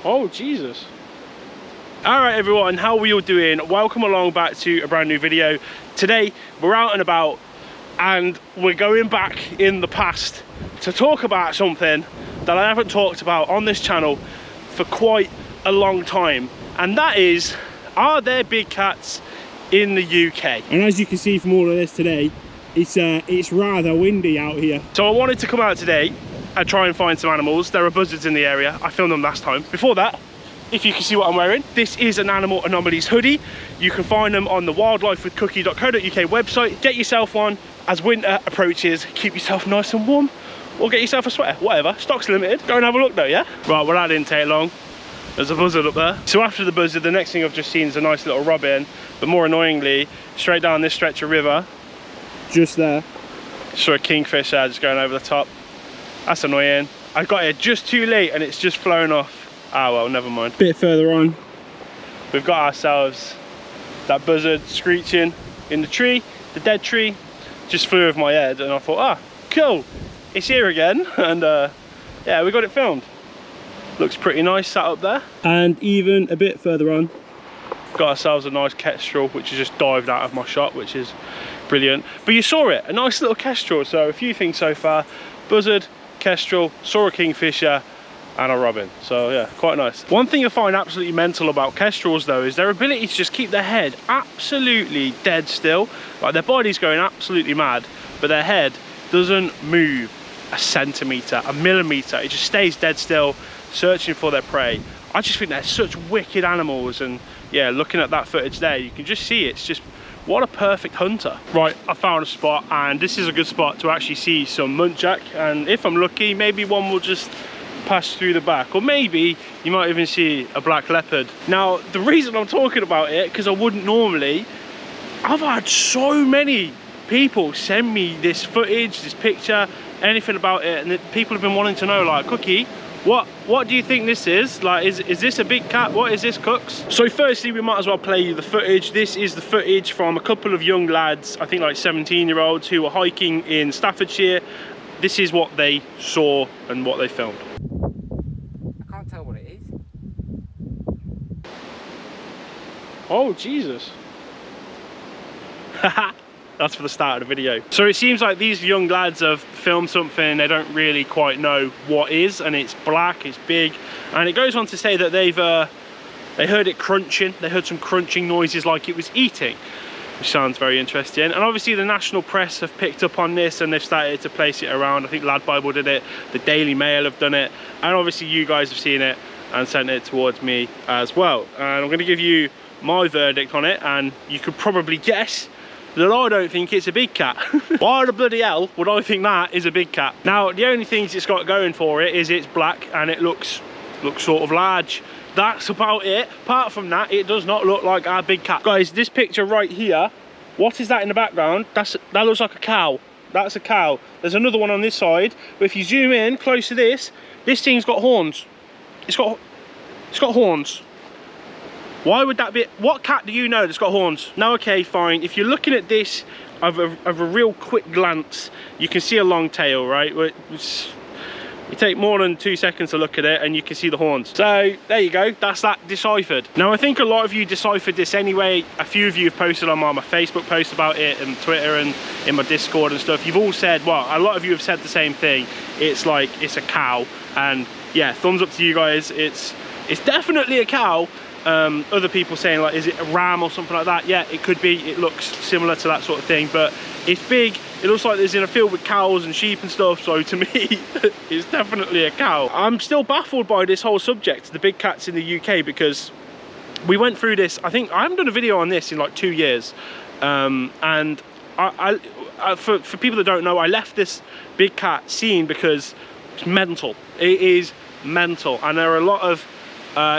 Oh, Jesus. All right, everyone, how are we all doing? Welcome along back to a brand new video. Today, we're out and about, and we're going back in the past to talk about something that I haven't talked about on this channel for quite a long time. And that is, are there big cats in the UK? And as you can see from all of this today, it's rather windy out here. So I wanted to come out today and try and find some animals. There are buzzards in the area. I filmed them last time. Before that, if you can see what I'm wearing, this is an Animal Anomalies hoodie. You can find them on the wildlifewithcookie.co.uk website. Get yourself one as winter approaches. Keep yourself nice and warm, or get yourself a sweater, whatever. Stock's limited. Go and have a look though, yeah? Right, well that didn't take long. There's a buzzard up there. So after the buzzard, the next thing I've just seen is a nice little robin, but more annoyingly, straight down this stretch of river, Just there. saw a kingfisher just going over the top. That's annoying. I got here just too late and it's just flown off. Ah well, never mind. Bit further on, We've got ourselves that buzzard screeching in the tree, the dead tree. Just flew over my head and I thought, ah, cool, it's here again. And yeah, we got it filmed. Looks pretty nice sat up there. and even a bit further on. Got ourselves a nice kestrel, which has just dived out of my shot, which is brilliant. But you saw it, a nice little kestrel. So a few things so far: buzzard, kestrel, saw a kingfisher, and a robin. So yeah, quite nice. One thing I find absolutely mental about kestrels though is their ability to just keep their head absolutely dead still. Like their body's going absolutely mad, but their head doesn't move a centimetre, a millimetre. It just stays dead still, searching for their prey. I just think they're such wicked animals, and yeah, looking at that footage there, you can just see it's just what a perfect hunter. Right, I found a spot, and this is a good spot to actually see some muntjac, and if I'm lucky, maybe one will just pass through the back, or maybe you might even see a black leopard. Now, the reason I'm talking about it, because I wouldn't normally, I've had so many people send me this footage, this picture, anything about it, and people have been wanting to know, like, Cookie, what do you think this is? Like, is this a big cat? What is this, Cooks? So firstly, we might as well play you the footage. This is the footage from a couple of young lads, I think like 17-year-olds, who were hiking in Staffordshire. This is what they saw and what they filmed. I can't tell what it is. Oh, Jesus. That's for the start of the video. So it seems like these young lads have filmed something they don't really quite know what is, and it's black, it's big, and it goes on to say that they heard it crunching. They heard some crunching noises like it was eating, which sounds very interesting. And obviously the national press have picked up on this and they've started to place it around. I think Lad Bible did it, the Daily Mail have done it, and obviously you guys have seen it and sent it towards me as well. And I'm going to give you my verdict on it, and you could probably guess that I don't think it's a big cat. Why the bloody hell would I think that is a big cat? Now, the only things it's got going for it is it's black and it looks sort of large. That's about it. Apart from that, it does not look like our big cat. Guys, this picture right here, what is that in the background? That looks like a cow. That's a cow. There's another one on this side, but if you zoom in close to this thing's got horns. It's got horns. Why would that be? What cat do you know that's got horns? Now, okay, fine. If you're looking at this of a real quick glance, you can see a long tail, right? You take more than 2 seconds to look at it and you can see the horns. So there you go, that's that deciphered. Now, I think a lot of you deciphered this anyway. A few of you have posted on my Facebook post about it, and Twitter, and in my Discord and stuff. You've all said, well, a lot of you have said the same thing. It's like, it's a cow. And yeah, thumbs up to you guys. It's definitely a cow. Other people saying, like, is it a ram or something like that? Yeah, it could be. It looks similar to that sort of thing, but it's big. It looks like it's in a field with cows and sheep and stuff, so to me, it's definitely a cow. I'm still baffled by this whole subject, the big cats in the UK, because we went through this, I think, I haven't done a video on this in like 2 years, and for people that don't know, I left this big cat scene because it's mental. It is mental, and there are a lot of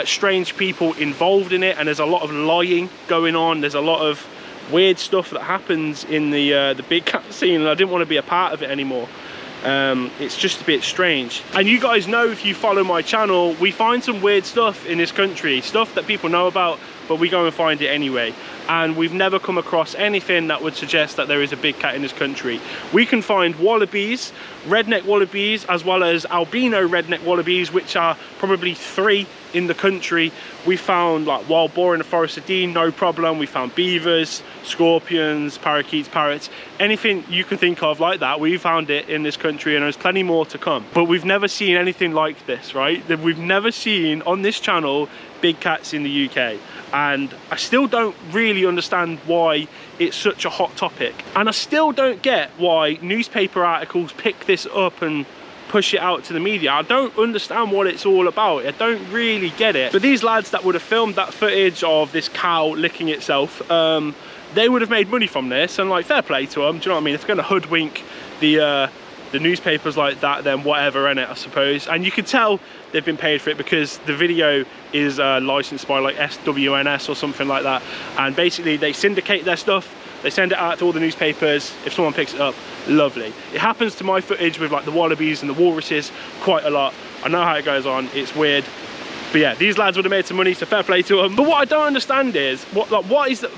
strange people involved in it, and there's a lot of lying going on. There's a lot of weird stuff that happens in the big cat scene, and I didn't want to be a part of it anymore. It's just a bit strange. And you guys know, if you follow my channel, we find some weird stuff in this country, stuff that people know about, but we go and find it anyway. And we've never come across anything that would suggest that there is a big cat in this country. We can find wallabies, redneck wallabies, as well as albino redneck wallabies, which are probably 3 in the country. We found like wild boar in the Forest of Dean, no problem. We found beavers, scorpions, parakeets, parrots, anything you can think of like that. We found it in this country, and there's plenty more to come. But we've never seen anything like this, right? We've never seen on this channel big cats in the UK. And I still don't really understand why it's such a hot topic. And I still don't get why newspaper articles pick this up and push it out to the media. I don't understand what it's all about. I don't really get it. But these lads that would have filmed that footage of this cow licking itself, they would have made money from this, and like, fair play to them. Do you know what I mean? If it's going to hoodwink the newspapers like that, then whatever, innit, I suppose. And you can tell they've been paid for it, because the video is licensed by like SWNS or something like that, and basically they syndicate their stuff, they send it out to all the newspapers. If someone picks it up, lovely. It happens to my footage with like the wallabies and the walruses quite a lot. I know how it goes on, it's weird. But yeah, these lads would have made some money, so fair play to them. But what I don't understand is,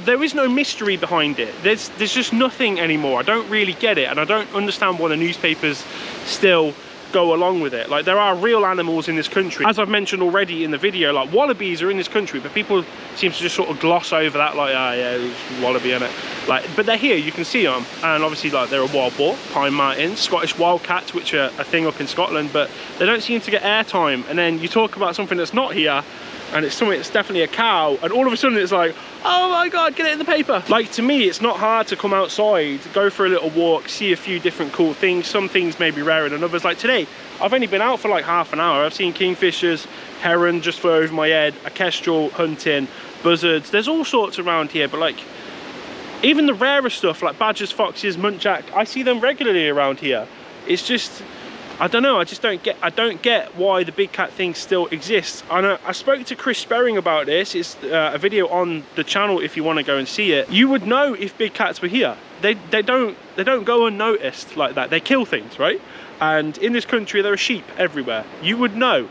there is no mystery behind it. There's just nothing anymore. I don't really get it, and I don't understand why the newspapers still go along with it. Like, there are real animals in this country. As I've mentioned already in the video, like, wallabies are in this country, but people seem to just sort of gloss over that, like, ah, yeah, there's a wallaby in it. Like, but they're here, you can see them, and obviously, like, they're a wild boar, pine martens, Scottish wildcats, which are a thing up in Scotland, but they don't seem to get airtime. And then you talk about something that's not here, and it's something that's definitely a cow, and all of a sudden it's like, oh my god, get it in the paper. Like, to me, it's not hard to come outside, go for a little walk, see a few different cool things. Some things may be rarer than others. Like today, I've only been out for like half an hour. I've seen kingfishers, heron just flew over my head, a kestrel hunting, buzzards. There's all sorts around here, but like, even the rarer stuff like badgers, foxes, muntjac, I see them regularly around here. It's just, I don't know, I don't get why the big cat thing still exists. And I spoke to Chris Sperring about this. It's a video on the channel if you want to go and see it. You would know if big cats were here. They don't go unnoticed like that. They kill things, right? And in this country there are sheep everywhere. You would know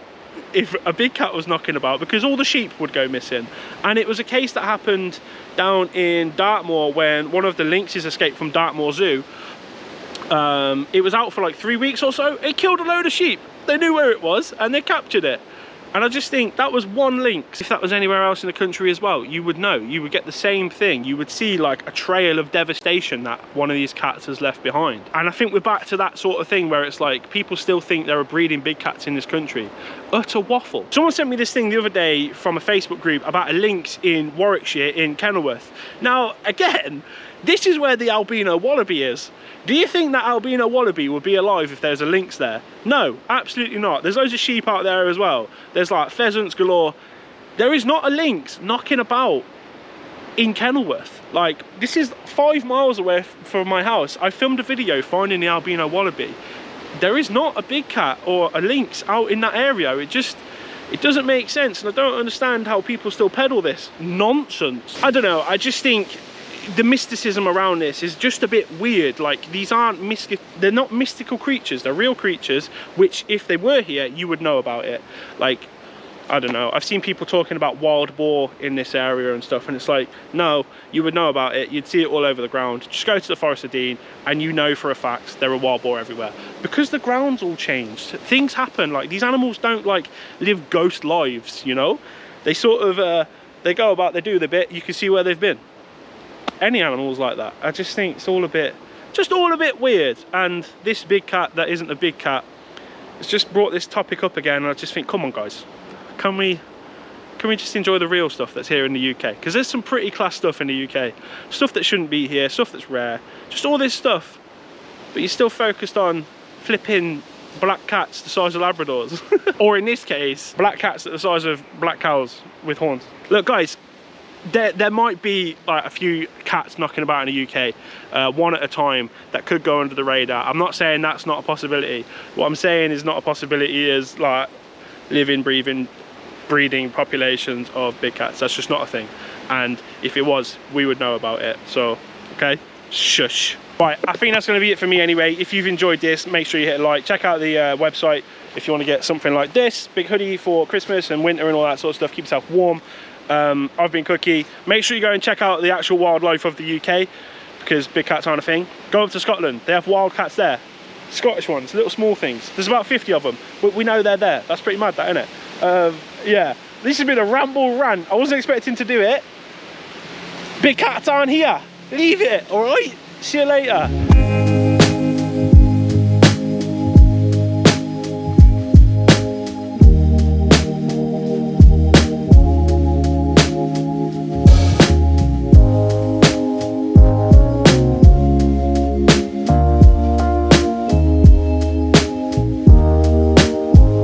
if a big cat was knocking about, because all the sheep would go missing. And it was a case that happened down in Dartmoor when one of the lynxes escaped from Dartmoor Zoo. It was out for like 3 weeks or so. It killed a load of sheep. They knew where it was and they captured it. And I just think that was one lynx. If that was anywhere else in the country as well, you would know. You would get the same thing. You would see like a trail of devastation that one of these cats has left behind. And I think we're back to that sort of thing where it's like, people still think there are breeding big cats in this country. Utter waffle. Someone sent me this thing the other day from a Facebook group about a lynx in Warwickshire in Kenilworth. Now, again, this is where the albino wallaby is. Do you think that albino wallaby would be alive if there's a lynx there? No, absolutely not. There's loads of sheep out there as well. There's like pheasants galore. There is not a lynx knocking about in Kenilworth. Like, this is 5 miles away from my house. I filmed a video finding the albino wallaby. There is not a big cat or a lynx out in that area. It doesn't make sense, and I don't understand how people still peddle this nonsense. I don't know, I just think the mysticism around this is just a bit weird. Like, these aren't they're not mystical creatures, they're real creatures, which if they were here, you would know about it. Like, I don't know, I've seen people talking about wild boar in this area and stuff, and it's like, no, you would know about it, you'd see it all over the ground. Just go to the Forest of Dean and you know for a fact there are wild boar everywhere, because the ground's all changed. Things happen. Like, these animals don't like live ghost lives, you know. They sort of they go about, they do the bit, you can see where they've been. Any animals like that, I just think it's all a bit weird. And this big cat that isn't a big cat, it's just brought this topic up again, and I just think, come on guys, can we just enjoy the real stuff that's here in the UK? Because there's some pretty class stuff in the UK, stuff that shouldn't be here, stuff that's rare, just all this stuff, but you're still focused on flipping black cats the size of Labradors. Or in this case, black cats the size of black cows with horns. Look guys, there might be like a few cats knocking about in the UK, one at a time, that could go under the radar. I'm not saying that's not a possibility. What I'm saying is not a possibility is like living, breeding populations of big cats. That's just not a thing. And if it was, we would know about it. So, okay, shush. Right, I think that's going to be it for me anyway. If you've enjoyed this, make sure you hit a like. Check out the website if you want to get something like this big hoodie for Christmas and winter and all that sort of stuff. Keep yourself warm. I've been Cookie. Make sure you go and check out the actual wildlife of the UK, because big cats aren't a thing. Go up to Scotland, they have wild cats there. Scottish ones, little small things. There's about 50 of them, but we know they're there. That's pretty mad, that, isn't it? Yeah, this has been a ramble rant. I wasn't expecting to do it. Big cats aren't here. Leave it, all right? See you later.